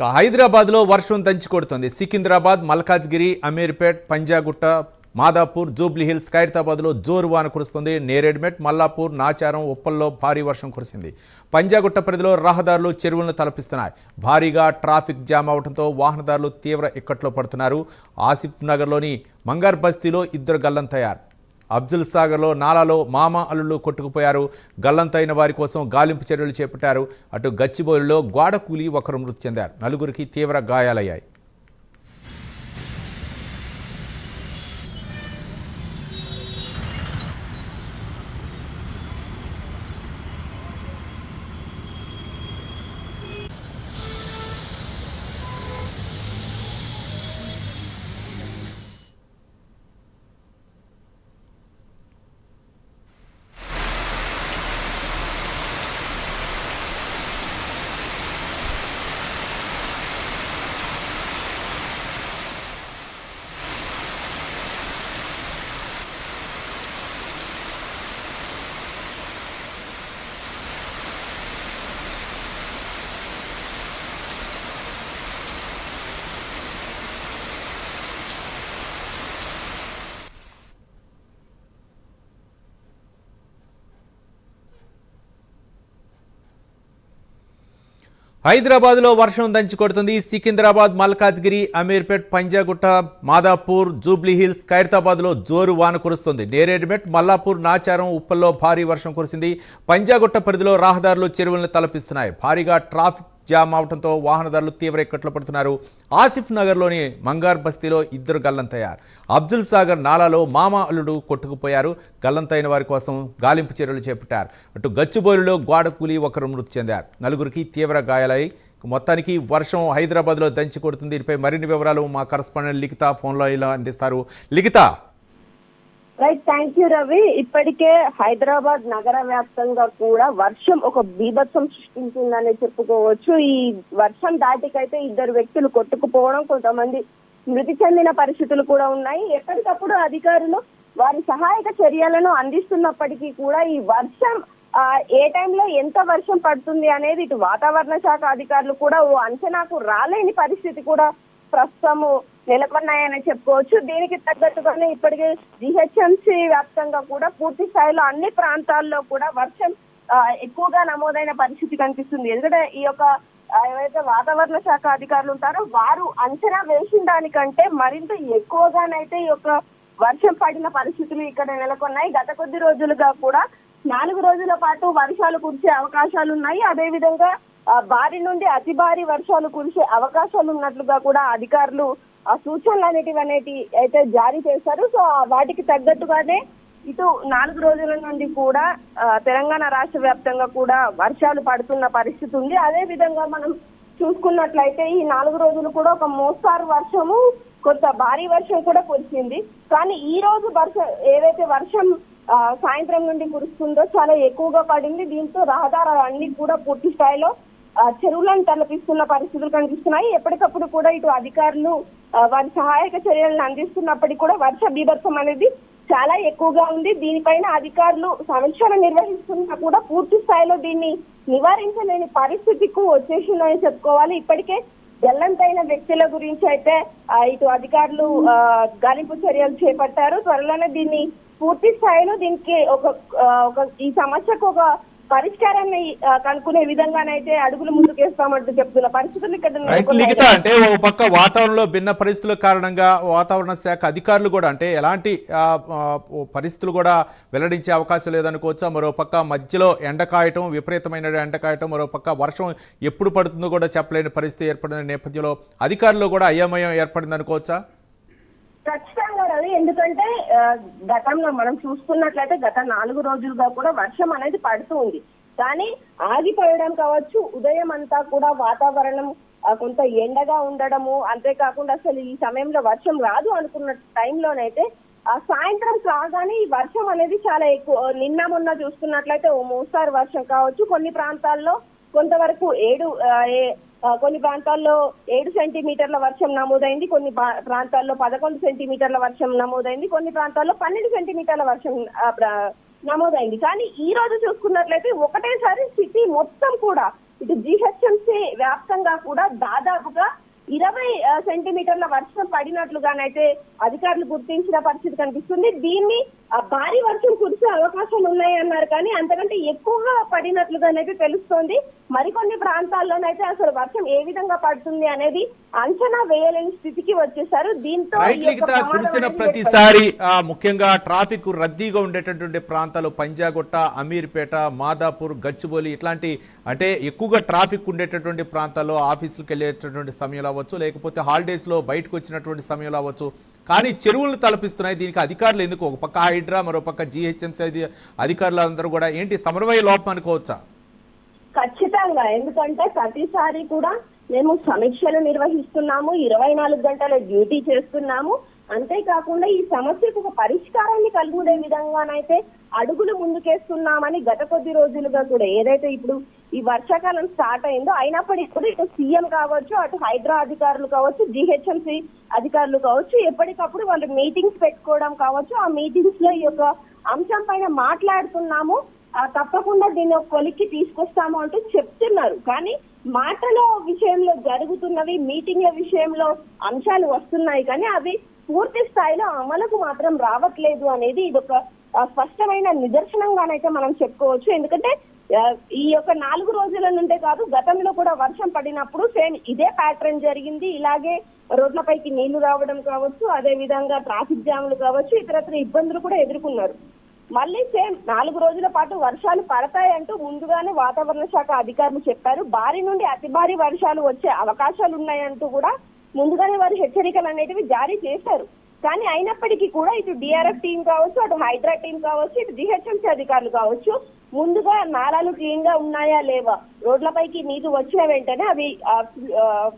హైదరాబాద్లో వర్షం దంచి కొడుతుంది. సికింద్రాబాద్, మల్కాజ్గిరి, అమీర్పేట్, పంజాగుట్ట, మాదాపూర్, జూబ్లీహిల్స్, ఖైరతాబాద్లో జోరు వాన కురుస్తుంది. నేరేడ్మెట్, మల్లాపూర్, నాచారం, ఉప్పల్లో భారీ వర్షం కురిసింది. పంజాగుట్ట పరిధిలో రహదారులు, చెరువులను తలపిస్తున్నాయి. భారీగా ట్రాఫిక్ జామ్ అవడంతో వాహనదారులు తీవ్ర ఇక్కట్లో పడుతున్నారు. ఆసిఫ్ నగర్లోని మంగార్ బస్తీలో ఇద్దరు గల్లంతయ్యారు. అబ్దుల్ సాగర్లో నాలాలో మామ అల్లుళ్ళు కొట్టుకుపోయారు. గల్లంతైన వారి కోసం గాలింపు చర్యలు చేపట్టారు. అటు గచ్చిబౌలిలో గోడ కూలి ఒకరు మృతి చెందారు. నలుగురికి తీవ్ర గాయాలయ్యాయి. హైదరాబాద్లో వర్షం దంచి కొడుతుంది. సికింద్రాబాద్, మల్కాజ్గిరి, అమీర్పేట్, పంజాగుట్ట, మాదాపూర్, జూబ్లీహిల్స్, ఖైరతాబాద్లో జోరు వాన కురుస్తుంది. నేరేడ్మెట్, మల్లాపూర్, నాచారం, ఉప్పల్లో భారీ వర్షం కురిసింది. పంజాగుట్ట పరిధిలో రహదారులు, చెరువులను తలపిస్తున్నాయి. భారీగా ట్రాఫిక్ జామ్ అవడంతో వాహనదారులు తీవ్ర ఇక్కట్లు పడుతున్నారు. ఆసిఫ్ నగర్లోని మంగార్ బస్తీలో ఇద్దరు గల్లంతయ్యారు. అబ్దుల్ సాగర్ నాలాలో మామ అల్లుడు కొట్టుకుపోయారు. గల్లంతైన వారి కోసం గాలింపు చర్యలు చేపట్టారు. అటు గచ్చిబౌలిలో గోడ కూలి ఒకరు మృతి చెందారు. నలుగురికి తీవ్ర గాయాలై మొత్తానికి వర్షం హైదరాబాద్లో దంచి కొడుతుంది. దీనిపై మరిన్ని వివరాలు మా కరస్పాండెంట్ లిఖిత ఫోన్లో ఇలా అందిస్తారు. Likhitha. Right, thank you Ravi. ఇప్పటికే హైదరాబాద్ నగర వ్యాప్తంగా కూడా వర్షం ఒక బీభత్సం సృష్టించిందని చెప్పుకోవచ్చు. ఈ వర్షం దాటికైతే ఇద్దరు వ్యక్తులు కొట్టుకుపోవడం, కొంతమంది మృతి చెందిన పరిస్థితులు కూడా ఉన్నాయి. ఎప్పటికప్పుడు అధికారులు వారి సహాయక చర్యలను అందిస్తున్నప్పటికీ కూడా ఈ వర్షం ఏ టైంలో ఎంత వర్షం పడుతుంది అనేది ఇటు వాతావరణ శాఖ అధికారులు కూడా ఓ అంచనాకు రాలేని పరిస్థితి కూడా ప్రస్తుతము నెలకొన్నాయని చెప్పుకోవచ్చు. దీనికి తగ్గట్టుగానే ఇప్పటికే జిహెచ్ఎంసీ వ్యాప్తంగా కూడా పూర్తి స్థాయిలో అన్ని ప్రాంతాల్లో కూడా వర్షం ఎక్కువగా నమోదైన పరిస్థితి కనిపిస్తుంది. ఎందుకంటే ఈ యొక్క ఏవైతే వాతావరణ శాఖ అధికారులు ఉంటారో వారు అంచనా వేసిన దానికంటే మరింత ఎక్కువగానైతే ఈ యొక్క వర్షం పడిన పరిస్థితులు ఇక్కడ నెలకొన్నాయి. గత కొద్ది రోజులుగా కూడా 4 రోజుల పాటు వర్షాలు కురిసే అవకాశాలు ఉన్నాయి. అదేవిధంగా భారీ నుండి అతి భారీ వర్షాలు కురిసే అవకాశాలు ఉన్నట్లుగా కూడా అధికారులు సూచనలు అనేటివి అయితే జారీ చేశారు. సో వాటికి తగ్గట్టుగానే ఇటు 4 రోజుల నుండి కూడా తెలంగాణ రాష్ట్ర వ్యాప్తంగా కూడా వర్షాలు పడుతున్న పరిస్థితి ఉంది. అదే విధంగా మనం చూసుకున్నట్లయితే ఈ 4 రోజులు కూడా ఒక మోస్తారు వర్షము, కొంత భారీ వర్షం కూడా కురిసింది. కానీ ఈ రోజు ఏదైతే వర్షం సాయంత్రం నుండి కురుస్తుందో చాలా ఎక్కువగా పడింది. దీంతో రహదారులు అన్ని కూడా పూర్తి స్థాయిలో చెరువులను తలపిస్తున్న పరిస్థితులు కనిపిస్తున్నాయి. ఎప్పటికప్పుడు కూడా ఇటు అధికారులు వారి సహాయక చర్యలను అందిస్తున్నప్పటికీ కూడా వర్ష బీభత్సం అనేది చాలా ఎక్కువగా ఉంది. దీనిపైన అధికారులు సమీక్షలు నిర్వహిస్తున్నా కూడా పూర్తి స్థాయిలో దీన్ని నివారించలేని పరిస్థితికి వచ్చేసిందని చెప్పుకోవాలి. ఇప్పటికే గల్లంతైన వ్యక్తుల గురించి అయితే ఇటు అధికారులు గాలింపు చర్యలు చేపట్టారు. త్వరలోనే దీన్ని పూర్తి స్థాయిలో దీనికి ఈ సమస్యకు ఒక పరిష్కారాన్ని కనుక్కునే విధంగానైతే అడుగులు ముందుకేస్తామంటూ చెప్తున్న పరిస్థితులు ఇక్కడ. అంటే ఒక పక్క వాతావరణంలో భిన్న పరిస్థితుల కారణంగా వాతావరణ శాఖ అధికారులు కూడా అంటే ఎలాంటి పరిస్థితులు కూడా వెల్లడించే అవకాశం లేదనుకోవచ్చా? మరో పక్క మధ్యలో ఎండకాయటం, విపరీతమైన ఎండకాయటం, మరో పక్క వర్షం ఎప్పుడు పడుతుందో కూడా చెప్పలేని పరిస్థితి ఏర్పడిన నేపథ్యంలో అధికారులు కూడా అయోమయం ఏర్పడింది అనుకోవచ్చా? ఖచ్చితంగా రవి, ఎందుకంటే గతంలో మనం చూసుకున్నట్లయితే గత 4 రోజులుగా కూడా వర్షం అనేది పడుతూ ఉంది. కానీ ఆగిపోయడం కావచ్చు, ఉదయం అంతా కూడా వాతావరణం కొంత ఎండగా ఉండడము, అంతేకాకుండా అసలు ఈ సమయంలో వర్షం రాదు అనుకున్న టైంలోనైతే సాయంత్రం కాగానే ఈ వర్షం అనేది చాలా ఎక్కువ. నిన్న మొన్న చూసుకున్నట్లయితే ఓ మోస్తారు వర్షం కావచ్చు, కొన్ని ప్రాంతాల్లో కొంతవరకు కొన్ని ప్రాంతాల్లో 7 సెంటీమీటర్ల వర్షం నమోదైంది, కొన్ని ప్రాంతాల్లో 11 సెంటీమీటర్ల వర్షం నమోదైంది, కొన్ని ప్రాంతాల్లో 12 సెంటీమీటర్ల వర్షం నమోదైంది. కానీ ఈ రోజు చూసుకున్నట్లయితే ఒకటేసారి సిటీ మొత్తం కూడా ఇటు జిహెచ్ఎంసీ వ్యాప్తంగా కూడా దాదాపుగా 20 సెంటీమీటర్ల వర్షం పడినట్లుగానైతే అధికారులు గుర్తించిన పరిస్థితి కనిపిస్తుంది. దీన్ని భారీ వర్షం కురిసే అవకాశాలు ఉన్నాయి అన్నారు, కానీ అంతకంటే ఎక్కువగా పడినట్లుగానైతే తెలుస్తోంది. మరికొన్ని ప్రాంతాల్లోనైతే అసలు వర్షం ఏ విధంగా పడుతుంది అనేది అంచనా వేయలేని స్థితికి వచ్చేసారు. దీంతో కురిసిన ప్రతిసారి ముఖ్యంగా ట్రాఫిక్ రద్దీగా ఉండేటటువంటి ప్రాంతాలు పంజాగుట్ట, అమీర్పేట, మాదాపూర్, గచ్చిబౌలి ఇట్లాంటి అంటే ఎక్కువగా ట్రాఫిక్ ఉండేటటువంటి ప్రాంతాల్లో ఆఫీసులకు వెళ్ళేటటువంటి సమయంలో అవ్వచ్చు, లేకపోతే హాలిడేస్లో బయటకు వచ్చినటువంటి సమయంలో అవ్వచ్చు. కానీ చెరువులను తలపిస్తున్నాయి. దీనికి అధికారులు ఎందుకు ఒక పక్క హైడ్రా, మరో పక్క జిహెచ్ఎంసీ అధికారులందరూ కూడా ఏంటి సమన్వయ లోపం అనుకోవచ్చా? ఖచ్చితంగా, ఎందుకంటే ప్రతిసారి కూడా మేము సమీక్షలు నిర్వహిస్తున్నాము, 24 గంటల డ్యూటీ చేస్తున్నాము. అంతేకాకుండా ఈ సమస్యకు ఒక పరిష్కారాన్ని కలుగునే విధంగానైతే అడుగులు ముందుకేస్తున్నామని గత కొద్ది రోజులుగా కూడా ఏదైతే ఇప్పుడు ఈ వర్షాకాలం స్టార్ట్ అయిందో అయినప్పటికీ కూడా ఇటు సీఎం కావచ్చు, అటు హైడ్రా అధికారులు కావచ్చు, జిహెచ్ఎంసీ అధికారులు కావచ్చు, ఎప్పటికప్పుడు వాళ్ళు మీటింగ్స్ పెట్టుకోవడం కావచ్చు. ఆ మీటింగ్స్ లో ఈ యొక్క అంశం పైన మాట్లాడుతున్నాము, తప్పకుండా దీన్ని ఒక కొలిక్కి తీసుకొస్తాము అంటూ చెప్తున్నారు. కానీ మాటల విషయంలో జరుగుతున్నవి, మీటింగ్ల విషయంలో అంశాలు వస్తున్నాయి, కానీ అవి పూర్తి స్థాయిలో అమలుకు మాత్రం రావట్లేదు అనేది ఇది ఒక స్పష్టమైన నిదర్శనంగానైతే మనం చెప్పుకోవచ్చు. ఎందుకంటే ఈ యొక్క 4 రోజుల నుండే కాదు, గతంలో కూడా వర్షం పడినప్పుడు సేమ్ ఇదే ప్యాటర్న్ జరిగింది. ఇలాగే రోడ్లపైకి నీళ్లు రావడం కావచ్చు, అదే విధంగా ట్రాఫిక్ జామ్లు కావచ్చు, ఇతరత్ర ఇబ్బందులు కూడా ఎదుర్కొన్నారు. మళ్ళీ సేమ్ 4 రోజుల పాటు వర్షాలు పడతాయంటూ ముందుగానే వాతావరణ శాఖ అధికారులు చెప్పారు. భారీ నుండి అతి భారీ వర్షాలు వచ్చే అవకాశాలు ఉన్నాయంటూ కూడా ముందుగానే వారు హెచ్చరికలు అనేటివి జారీ చేశారు. కానీ అయినప్పటికీ కూడా ఇటు డిఆర్ఎఫ్ టీం కావచ్చు, అటు హైడ్రా టీం కావచ్చు, ఇటు జిహెచ్ఎంసీ అధికారులు కావచ్చు ముందుగా నాలాలు క్లీన్ గా ఉన్నాయా లేవా, రోడ్లపైకి నీరు వచ్చిన వెంటనే అవి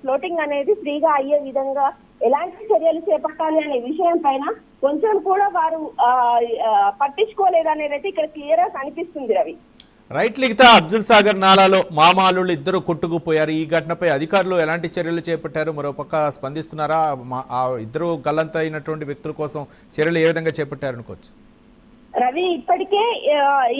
ఫ్లోటింగ్ అనేది ఫ్రీగా అయ్యే విధంగా ఎలాంటి చర్యలు చేపట్టాలి అనే విషయం పైన కొంచెం కూడా వారు పట్టించుకోలేదనేది అయితే ఇక్కడ క్లియర్ గా కనిపిస్తుంది. రవి, రైట్ లిఖిత, అబ్దుల్ సాగర్ నాలాలో మామాలు ఇద్దరు కొట్టుకుపోయారు. ఈ ఘటనపై అధికారులు ఎలాంటి చర్యలు చేపట్టారు? మరోపక్క స్పందిస్తున్నారా? ఆ ఇద్దరు గల్లంత అయినటువంటి వ్యక్తుల కోసం చర్యలు ఏ విధంగా చేపట్టారు అనుకోవచ్చు? రవి, ఇప్పటికే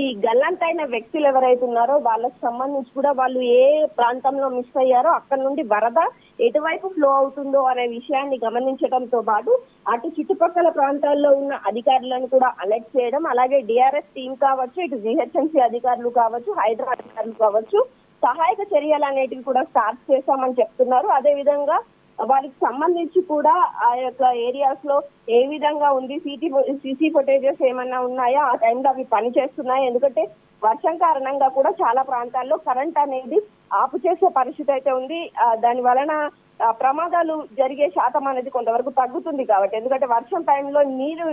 ఈ గల్లంతైన వ్యక్తులు ఎవరైతే ఉన్నారో వాళ్ళకి సంబంధించి కూడా వాళ్ళు ఏ ప్రాంతంలో మిస్ అయ్యారో అక్కడ నుండి వరద ఎటువైపు ఫ్లో అవుతుందో అనే విషయాన్ని గమనించడంతో పాటు అటు చుట్టుపక్కల ప్రాంతాల్లో ఉన్న అధికారులను కూడా అలర్ట్ చేయడం, అలాగే డిఆర్ఎస్ టీం కావచ్చు, ఇటు జిహెచ్ఎంసీ అధికారులు కావచ్చు, హైడ్రా అధికారులు కావచ్చు సహాయక చర్యలు అనేటివి కూడా స్టార్ట్ చేశామని చెప్తున్నారు. అదే విధంగా వారికి సంబంధించి కూడా ఆ యొక్క ఏరియాస్ లో ఏ విధంగా ఉంది, సీసీ ఫుటేజెస్ ఏమన్నా ఉన్నాయా, ఆ టైంలో అవి పని చేస్తున్నాయి. ఎందుకంటే వర్షం కారణంగా కూడా చాలా ప్రాంతాల్లో కరెంట్ అనేది ఆపు చేసే పరిస్థితి అయితే ఉంది. దాని వలన ప్రమాదాలు జరిగే శాతం అనేది కొంతవరకు తగ్గుతుంది కాబట్టి, ఎందుకంటే వర్షం టైంలో నీరు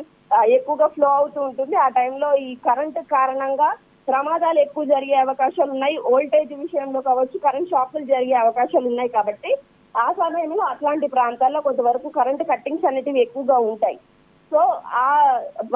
ఎక్కువగా ఫ్లో అవుతూ ఉంటుంది. ఆ టైంలో ఈ కరెంట్ కారణంగా ప్రమాదాలు ఎక్కువ జరిగే అవకాశాలు ఉన్నాయి. వోల్టేజ్ విషయంలో కావచ్చు, కరెంట్ షాకులు జరిగే అవకాశాలు ఉన్నాయి. కాబట్టి ఆ సమయంలో అట్లాంటి ప్రాంతాల్లో కొంతవరకు కరెంట్ కట్టింగ్స్ అనేటివి ఎక్కువగా ఉంటాయి. సో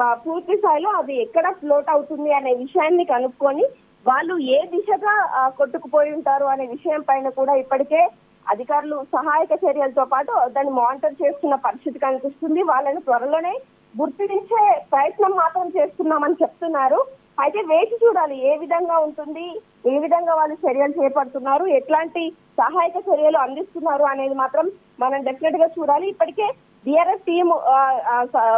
ఆ పూర్తి స్థాయిలో అది ఎక్కడ ఫ్లోట్ అవుతుంది అనే విషయాన్ని కనుక్కొని వాళ్ళు ఏ దిశగా కొట్టుకుపోయి ఉంటారు అనే విషయం పైన కూడా ఇప్పటికే అధికారులు సహాయక చర్యలతో పాటు దాన్ని మానిటర్ చేస్తున్న పరిస్థితి కనిపిస్తుంది. వాళ్ళని త్వరలోనే గుర్తించే ప్రయత్నం మాత్రం చేస్తున్నామని చెప్తున్నారు. అయితే వేచి చూడాలి ఏ విధంగా ఉంటుంది, ఏ విధంగా వాళ్ళు చర్యలు చేపడుతున్నారు, ఎట్లాంటి సహాయక చర్యలు అందిస్తున్నారు అనేది మాత్రం మనం డెఫినెట్ గా చూడాలి. ఇప్పటికే డిఆర్ఎస్ టీం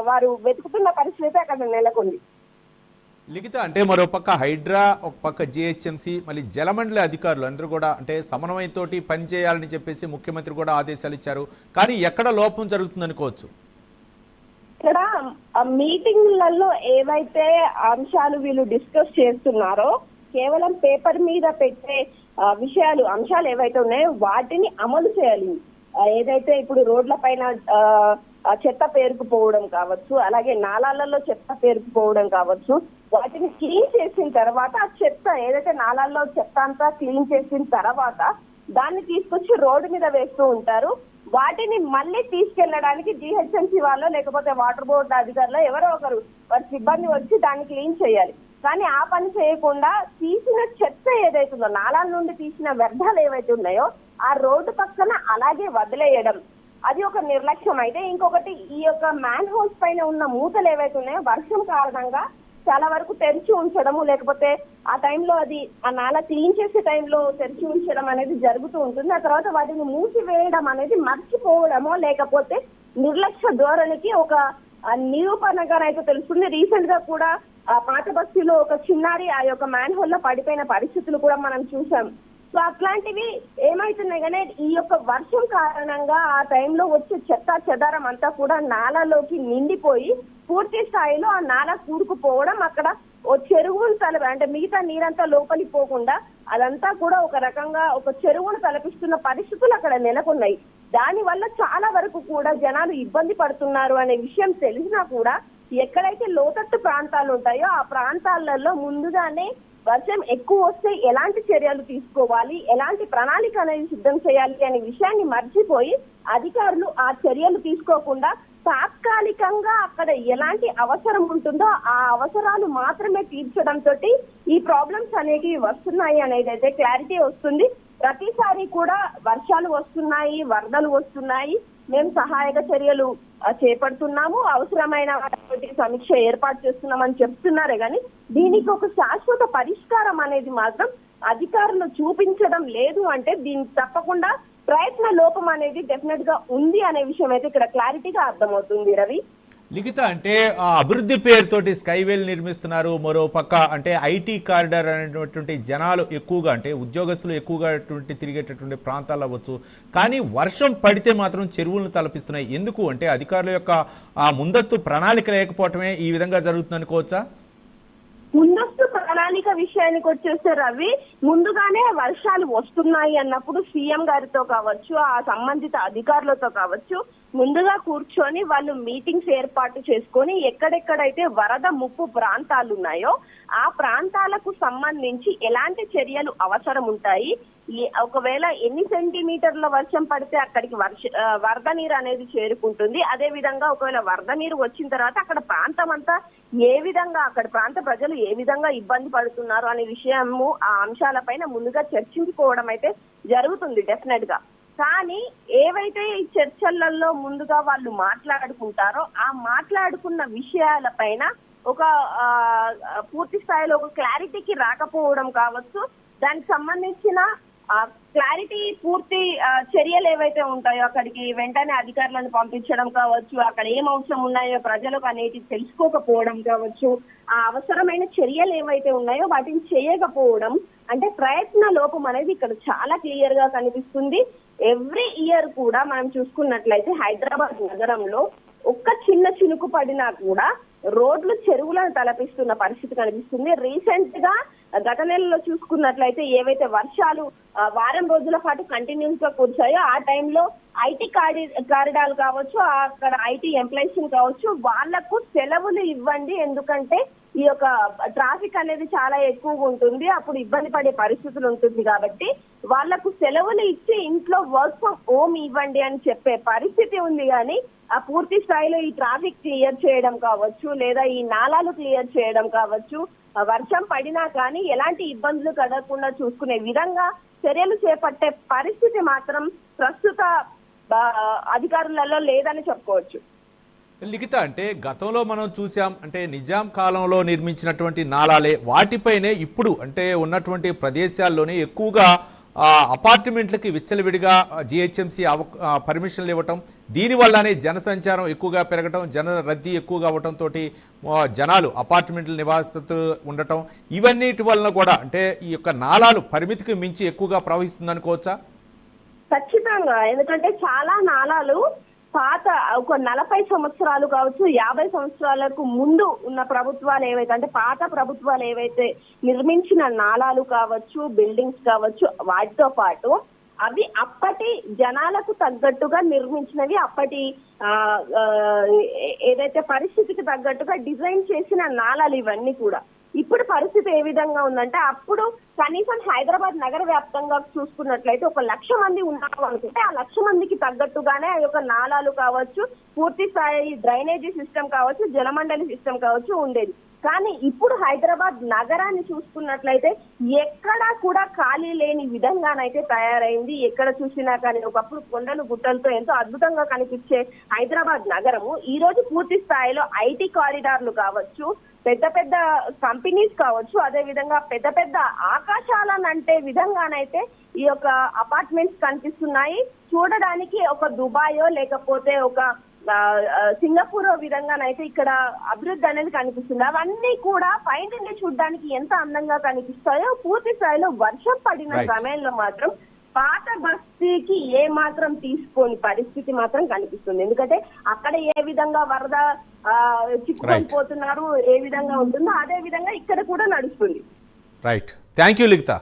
వారు వెతుకుతున్న పరిస్థితి అక్కడ నెలకొంది. లిఖిత, అంటే మరో పక్క హైడ్రా, ఒక పక్క జిహెచ్ఎంసీ, మళ్ళీ జలమండలి అధికారులు అందరూ కూడా అంటే సమన్వయంతో పనిచేయాలని చెప్పేసి ముఖ్యమంత్రి కూడా ఆదేశాలు ఇచ్చారు. కానీ ఎక్కడ లోపం జరుగుతుందనుకోవచ్చు? ఇక్కడ మీటింగ్లలో ఏవైతే అంశాలు వీళ్ళు డిస్కస్ చేస్తున్నారో కేవలం పేపర్ మీద పెట్టే అంశాలు ఏవైతే ఉన్నాయో వాటిని అమలు చేయాలి. ఏదైతే ఇప్పుడు రోడ్ల పైన చెత్త పేరుకుపోవడం కావచ్చు, అలాగే నాలాలలో చెత్త పేరుకుపోవడం కావచ్చు, వాటిని క్లీన్ చేసిన తర్వాత ఆ చెత్త ఏదైతే నాలాల్లో చెత్త అంతా క్లీన్ చేసిన తర్వాత దాన్ని తీసుకొచ్చి రోడ్డు మీద వేస్తూ ఉంటారు. వాటిని మళ్ళీ తీసుకెళ్లడానికి జిహెచ్ఎంసీ వాళ్ళు లేకపోతే వాటర్ బోర్డు అధికారులు ఎవరో ఒకరు వారి సిబ్బంది వచ్చి దాన్ని క్లీన్ చేయాలి. కానీ ఆ పని చేయకుండా తీసిన చెత్త ఏదైతుందో, నాలాల నుండి తీసిన వ్యర్థాలు ఏవైతే ఉన్నాయో ఆ రోడ్డు పక్కన అలాగే వదిలేయడం, అది ఒక నిర్లక్ష్యం. అయితే ఇంకొకటి, ఈ యొక్క మ్యాన్ హోల్స్ పైన ఉన్న మూతలు ఏవైతే ఉన్నాయో వర్షం కారణంగా చాలా వరకు తెరిచి ఉంచడము, లేకపోతే ఆ టైంలో అది ఆ నాల క్లీన్ చేసే టైంలో తెరిచి ఉంచడం అనేది జరుగుతూ ఉంటుంది. ఆ తర్వాత వాటిని మూసివేయడం అనేది మర్చిపోవడమో లేకపోతే నిర్లక్ష్య ధోరణికి ఒక నిరూపణగానైతే తెలుస్తుంది. రీసెంట్ గా కూడా ఆ పాత బస్తీలో ఒక చిన్నారి ఆ యొక్క మ్యాన్ హోల్ లో పడిపోయిన పరిస్థితులు కూడా మనం చూసాం. సో అట్లాంటివి ఏమైతున్నాయి కానీ ఈ యొక్క వర్షం కారణంగా ఆ టైంలో వచ్చే చెత్త చెదారం అంతా కూడా నాలలోకి నిండిపోయి పూర్తి స్థాయిలో ఆ నాల కూరుకుపోవడం, అక్కడ ఓ చెరువును అంటే మిగతా నీరంతా లోపలికి పోకుండా అదంతా కూడా ఒక రకంగా ఒక చెరువును తలపిస్తున్న పరిస్థితులు అక్కడ నెలకొన్నాయి. దాని వల్ల చాలా వరకు కూడా జనాలు ఇబ్బంది పడుతున్నారు అనే విషయం తెలిసినా కూడా ఎక్కడైతే లోతట్టు ప్రాంతాలు ఉంటాయో ఆ ప్రాంతాలలో ముందుగానే వర్షం ఎక్కువ వస్తే ఎలాంటి చర్యలు తీసుకోవాలి, ఎలాంటి ప్రణాళిక అనేది సిద్ధం చేయాలి అనే విషయాన్ని మర్చిపోయి అధికారులు ఆ చర్యలు తీసుకోకుండా తాత్కాలికంగా అక్కడ ఎలాంటి అవసరం ఉంటుందో ఆ అవసరాలు మాత్రమే తీర్చడంతో ఈ ప్రాబ్లమ్స్ అనేవి వస్తున్నాయి అనేది అయితే క్లారిటీ వస్తుంది. ప్రతిసారి కూడా వర్షాలు వస్తున్నాయి, వరదలు వస్తున్నాయి, మేము సహాయక చర్యలు చేపడుతున్నాము, అవసరమైన సమీక్ష ఏర్పాటు చేస్తున్నామని చెప్తున్నారే కానీ దీనికి ఒక శాశ్వత పరిష్కారం అనేది మాత్రం అధికారులు చూపించడం లేదు. అంటే దీనికి తప్పకుండా ప్రయత్న లోపం అనేది డెఫినెట్ గా ఉంది అనే విషయం అయితే ఇక్కడ క్లారిటీగా అర్థమవుతుంది. రవి, లిఖిత, అంటే ఆ అభివృద్ధి పేరుతోటి స్కైవేల్ నిర్మిస్తున్నారు, మరో పక్క అంటే ఐటీ కారిడార్ అనేటువంటి జనాలు ఎక్కువగా అంటే ఉద్యోగస్తులు ఎక్కువగా తిరిగేటటువంటి ప్రాంతాలు అవ్వచ్చు, కానీ వర్షం పడితే మాత్రం చెరువులను తలపిస్తున్నాయి. ఎందుకు అంటే అధికారుల యొక్క ఆ ముందస్తు ప్రణాళిక లేకపోవటమే ఈ విధంగా జరుగుతుంది అనుకోవచ్చా? ముందస్తు ప్రణాళిక విషయానికి వచ్చేస్తే రవి, ముందుగానే వర్షాలు వస్తున్నాయి అన్నప్పుడు సీఎం గారితో కావచ్చు, ఆ సంబంధిత అధికారులతో కావచ్చు, ముందుగా కూర్చొని వాళ్ళు మీటింగ్స్ ఏర్పాటు చేసుకొని ఎక్కడెక్కడైతే వరద ముప్పు ప్రాంతాలు ఉన్నాయో ఆ ప్రాంతాలకు సంబంధించి ఎలాంటి చర్యలు అవసరం ఉంటాయి, ఒకవేళ ఎన్ని సెంటీమీటర్ల వర్షం పడితే అక్కడికి వరద నీరు అనేది చేరుకుంటుంది, అదే విధంగా ఒకవేళ వరద నీరు వచ్చిన తర్వాత అక్కడ ప్రాంతం అంతా ఏ విధంగా, అక్కడ ప్రాంత ప్రజలు ఏ విధంగా ఇబ్బంది పడుతున్నారు అనే విషయము ఆ అంశాలపైన ముందుగా చర్చించుకోవడం అయితే జరుగుతుంది డెఫినెట్ గా. కానీ ఏవైతే ఈ చర్చలలో ముందుగా వాళ్ళు మాట్లాడుకుంటారో ఆ మాట్లాడుకున్న విషయాలపైన ఒక పూర్తి స్థాయిలో ఒక క్లారిటీకి రాకపోవడం కావచ్చు, దానికి సంబంధించిన క్లారిటీ పూర్తి చర్యలు ఏవైతే ఉంటాయో అక్కడికి వెంటనే అధికారులను పంపించడం కావచ్చు, అక్కడ ఏం అవసరం ఉన్నాయో ప్రజలకు అనేది తెలుసుకోకపోవడం కావచ్చు, ఆ అవసరమైన చర్యలు ఏవైతే ఉన్నాయో వాటిని చేయకపోవడం, అంటే ప్రయత్న లోపం అనేది ఇక్కడ చాలా క్లియర్ గా కనిపిస్తుంది. ఎవ్రీ ఇయర్ కూడా మనం చూసుకున్నట్లయితే హైదరాబాద్ నగరంలో ఒక్క చిన్న చినుకు పడినా కూడా రోడ్లు చెరువులను తలపిస్తున్న పరిస్థితి కనిపిస్తుంది. రీసెంట్ గా గత నెలలో చూసుకున్నట్లయితే ఏవైతే వర్షాలు వారం రోజుల పాటు కంటిన్యూస్ గా కురిశాయో ఆ టైంలో ఐటీ కారిడార్ కావచ్చు, అక్కడ ఐటీ ఎంప్లాయీస్ కావచ్చు, వాళ్లకు సెలవులు ఇవ్వండి, ఎందుకంటే ఈ యొక్క ట్రాఫిక్ అనేది చాలా ఎక్కువగా ఉంటుంది, అప్పుడు ఇబ్బంది పడే పరిస్థితులు ఉంటుంది కాబట్టి వాళ్లకు సెలవులు ఇచ్చి ఇంట్లో వర్క్ ఫ్రమ్ హోమ్ ఇవ్వండి అని చెప్పే పరిస్థితి ఉంది. కానీ ఆ పూర్తి స్థాయిలో ఈ ట్రాఫిక్ క్లియర్ చేయడం కావచ్చు, లేదా ఈ నాలాలు క్లియర్ చేయడం కావచ్చు, వర్షం పడినా కానీ ఎలాంటి ఇబ్బందులు కలగకుండా చూసుకునే విధంగా చర్యలు చేపట్టే పరిస్థితి మాత్రం ప్రస్తుత అధికారులలో లేదని చెప్పుకోవచ్చు. లిఖిత, అంటే గతంలో మనం చూసాం, అంటే నిజాం కాలంలో నిర్మించినటువంటి నాలాలే వాటిపైనే ఇప్పుడు అంటే ఉన్నటువంటి ప్రదేశాల్లోనే ఎక్కువగా అపార్ట్మెంట్లకి విచ్చలవిడిగా జిహెచ్ఎంసీ పర్మిషన్లు ఇవ్వటం, దీనివల్లనే జనసంచారం ఎక్కువగా పెరగటం, జన రద్దీ ఎక్కువగా అవటంతో జనాలు అపార్ట్మెంట్ల నివాసితులు ఉండటం, ఇవన్నిటి వలన కూడా అంటే ఈ యొక్క నాలాలు పరిమితికి మించి ఎక్కువగా ప్రవహిస్తుంది అనుకోవచ్చా? ఖచ్చితంగా, ఎందుకంటే చాలా నాలాలు పాత ఒక 40 సంవత్సరాలు కావచ్చు, 50 సంవత్సరాలకు ముందు ఉన్న ప్రభుత్వాలు ఏవైతే, అంటే పాత ప్రభుత్వాలు ఏవైతే నిర్మించిన నాలాలు కావచ్చు, బిల్డింగ్స్ కావచ్చు, వాటితో పాటు అవి అప్పటి జనాలకు తగ్గట్టుగా నిర్మించినవి, అప్పటి ఏదైతే పరిస్థితికి తగ్గట్టుగా డిజైన్ చేసిన నాలాలు ఇవన్నీ కూడా. ఇప్పుడు పరిస్థితి ఏ విధంగా ఉందంటే, అప్పుడు కనీసం హైదరాబాద్ నగర వ్యాప్తంగా చూసుకున్నట్లయితే 1,00,000 మంది ఉన్నారు అనుకుంటే ఆ 1,00,000 మందికి తగ్గట్టుగానే ఆ యొక్క నాలాలు కావచ్చు, పూర్తి స్థాయి డ్రైనేజీ సిస్టమ్ కావచ్చు, జలమండలి సిస్టమ్ కావచ్చు ఉండేది. కానీ ఇప్పుడు హైదరాబాద్ నగరాన్ని చూసుకున్నట్లయితే ఎక్కడా కూడా ఖాళీ లేని విధంగానైతే తయారైంది. ఎక్కడ చూసినా కానీ ఒకప్పుడు కొండలు గుట్టలతో ఎంతో అద్భుతంగా కనిపించే హైదరాబాద్ నగరము ఈ రోజు పూర్తి స్థాయిలో ఐటీ కారిడార్లు కావచ్చు, పెద్ద పెద్ద కంపెనీస్ కావచ్చు, అదే విధంగా పెద్ద పెద్ద ఆకాశాలను అంటే విధంగానైతే ఈ యొక్క అపార్ట్మెంట్స్ కనిపిస్తున్నాయి. చూడడానికి ఒక దుబాయో లేకపోతే ఒక సింగపూర్ విధంగానైతే ఇక్కడ అభివృద్ధి అనేది కనిపిస్తుంది. అవన్నీ కూడా పైనుండి చూడడానికి ఎంత అందంగా కనిపిస్తాయో పూర్తి స్థాయిలో వర్షం పడిన సమయంలో మాత్రం పాత బస్తీకి ఏ మాత్రం తీసుకోని పరిస్థితి మాత్రం కనిపిస్తుంది. ఎందుకంటే అక్కడ ఏ విధంగా వరద చిక్కుకొని పోతున్నారు, ఏ విధంగా ఉంటుందో అదే విధంగా ఇక్కడ కూడా నడుస్తుంది. Right, thank you Likhita.